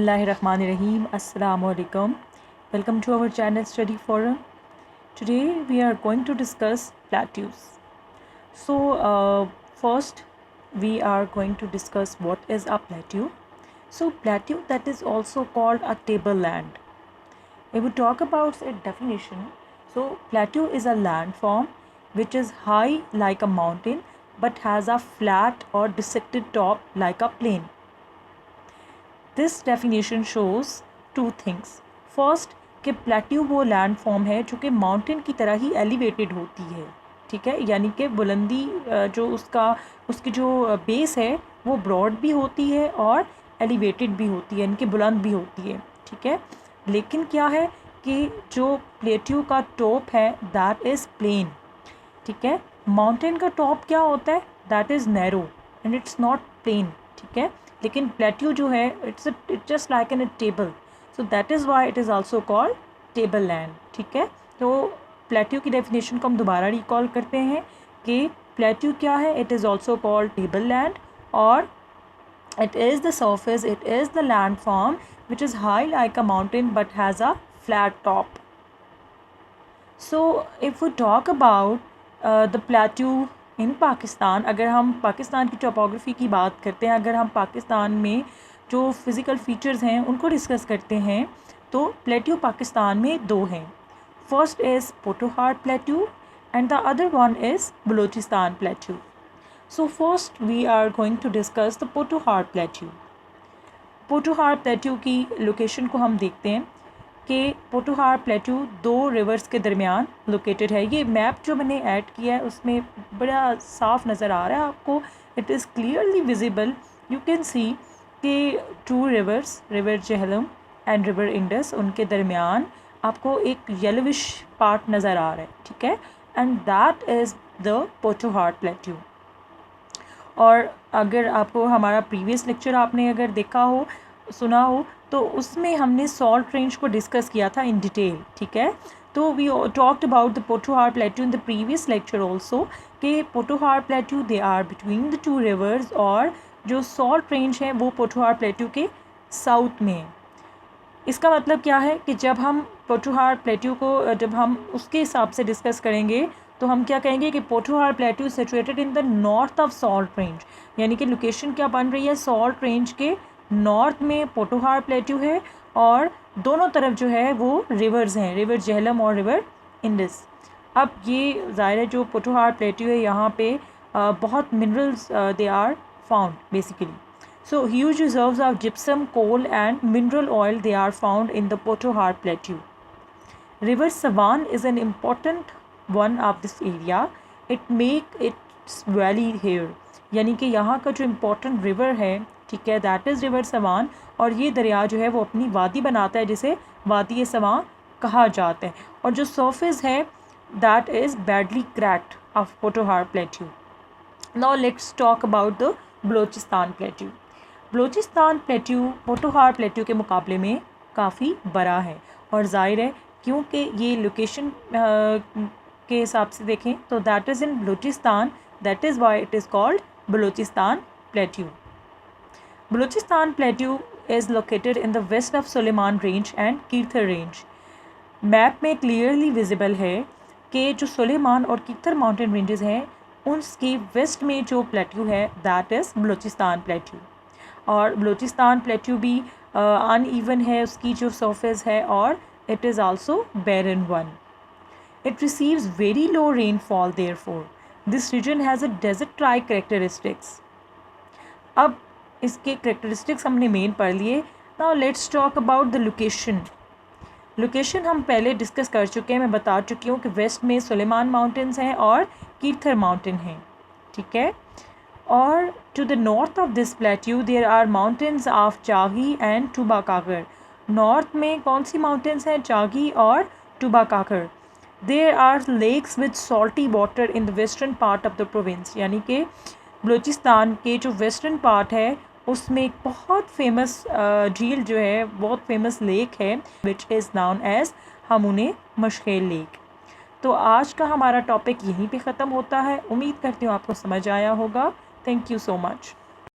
Bismillahirrahmanirrahim. Assalamu alaikum. Welcome to our channel Study Forum. Today we are going to discuss plateaus. First we are going to discuss what is a plateau. So plateau, that is also called a tableland. If we talk about its definition, so plateau is a landform which is high like a mountain but has a flat or dissected top like a plain. This definition shows two things. First कि plateau वो land form है जो कि mountain की तरह ही elevated होती है, ठीक है, यानी कि बुलंदी जो उसकी जो बेस है वो ब्रॉड भी होती है और एलिवेटेड भी होती है, यानी कि बुलंद भी होती है, ठीक है. लेकिन क्या है कि जो प्लेट्यू का टॉप है दैट इज़ प्लेन, ठीक है. माउंटेन का टॉप क्या होता है, that is narrow and it's not plain, ठीक है. लेकिन प्लेट्यू जो है it's just like an table, so that is why it is also called table land, ठीक है. तो प्लेट्यू की डेफिनेशन को हम दोबारा रिकॉल करते हैं कि प्लेट्यू क्या है, it is also called table land और it is the surface, it is the land form which is high like a mountain but has a flat top. So if we talk about the plateau in Pakistan, अगर हम पाकिस्तान की topography की बात करते हैं, अगर हम पाकिस्तान में जो फ़िज़िकल फ़ीचर्स हैं उनको डिस्कस करते हैं, तो प्लेट्यू पाकिस्तान में दो हैं. First is Potohar plateau and the other one is Balochistan plateau. So first we are going to discuss the Potohar plateau. Potohar plateau की लोकेशन को हम देखते हैं कि पोटोहार प्लेट्यू दो रिवर्स के दरमियान लोकेटेड है. ये मैप जो मैंने ऐड किया है उसमें बड़ा साफ नज़र आ रहा है आपको, it is clearly visible. You can see कि two rivers, river Jhelum and river Indus, उनके दरमियान आपको एक येलोविश पार्ट नज़र आ रहा है, ठीक है, and that is the Potohar plateau. और अगर आपको हमारा प्रीवियस लेक्चर आपने अगर देखा हो, सुना हो, तो उसमें हमने सॉल्ट रेंज को डिस्कस किया था इन डिटेल, ठीक है. तो we talked about the Potohar plateau in the previous lecture also कि Potohar plateau they are between the two rivers और जो सॉल्ट रेंज है वो पोटोहार प्लेट्यू के साउथ में है. इसका मतलब क्या है कि जब हम पोटोहार प्लेट्यू को जब हम उसके हिसाब से डिस्कस करेंगे तो हम क्या कहेंगे कि Potohar plateau situated in the north of salt range, यानी कि लोकेशन क्या बन रही है, सॉल्ट रेंज के नॉर्थ में पोटोहार प्लेट्यू है और दोनों तरफ जो है वो रिवर्स हैं, रिवर जेहलम और रिवर इंडस. अब ये ज़ाहिर है जो पोटोहार प्लेट्यू है यहाँ पे बहुत minerals they are found basically. So huge reserves of gypsum, coal and mineral oil they are found in the Potohar plateau. River Sawan is an important one of this area, it make its valley here, यानी कि यहाँ का जो important river है, ठीक है, that is river सवान, और ये दरिया जो है वो अपनी वादी बनाता है जिसे वादी सवां कहा जाता है. और जो सरफेस है that is badly cracked of Potohar plateau. Now let's talk about the Balochistan plateau. Balochistan plateau Potohar plateau के मुकाबले में काफ़ी बड़ा है और ज़ाहिर है क्योंकि ये लोकेशन के हिसाब से देखें तो that is in Balochistan, that is why it is called Balochistan plateau. Balochistan Plateau is located in the west of Suleiman Range and Kirthar Range. Map में क्लियरली विजिबल है कि जो सुलेमान और कीथर माउंटेन रेंजेस हैं उसके वेस्ट में जो प्लेट्यू है दैट इज़ बलूचिस्तान प्लेट्यू. और बलूचिस्तान प्लेट्यू भी अनइवन है, उसकी जो सरफेस है, और it is also barren one. It receives very low rainfall, therefore this region has a desert dry characteristics. अब इसके करेक्टरिस्टिक्स हमने मेन पढ़ लिए. Now let's talk about the location. Location हम पहले डिस्कस कर चुके हैं, मैं बता चुकी हूँ कि वेस्ट में सुलेमान माउंटेन्स हैं और कीर्थर माउंटेन हैं, ठीक है. और to the north of this plateau there are mountains of Chagai and Toba Kakar. North में कौन सी माउंटेन्स हैं, चागी और Toba Kakar. There are lakes with salty water in the western part of the province, यानी कि बलूचिस्तान के जो वेस्टर्न पार्ट है उसमें एक बहुत फेमस झील जो है, बहुत फेमस लेक है which is known as Hamune Mashkel lake. तो आज का हमारा टॉपिक यहीं पे ख़त्म होता है. उम्मीद करती हूँ आपको समझ आया होगा. Thank you so much.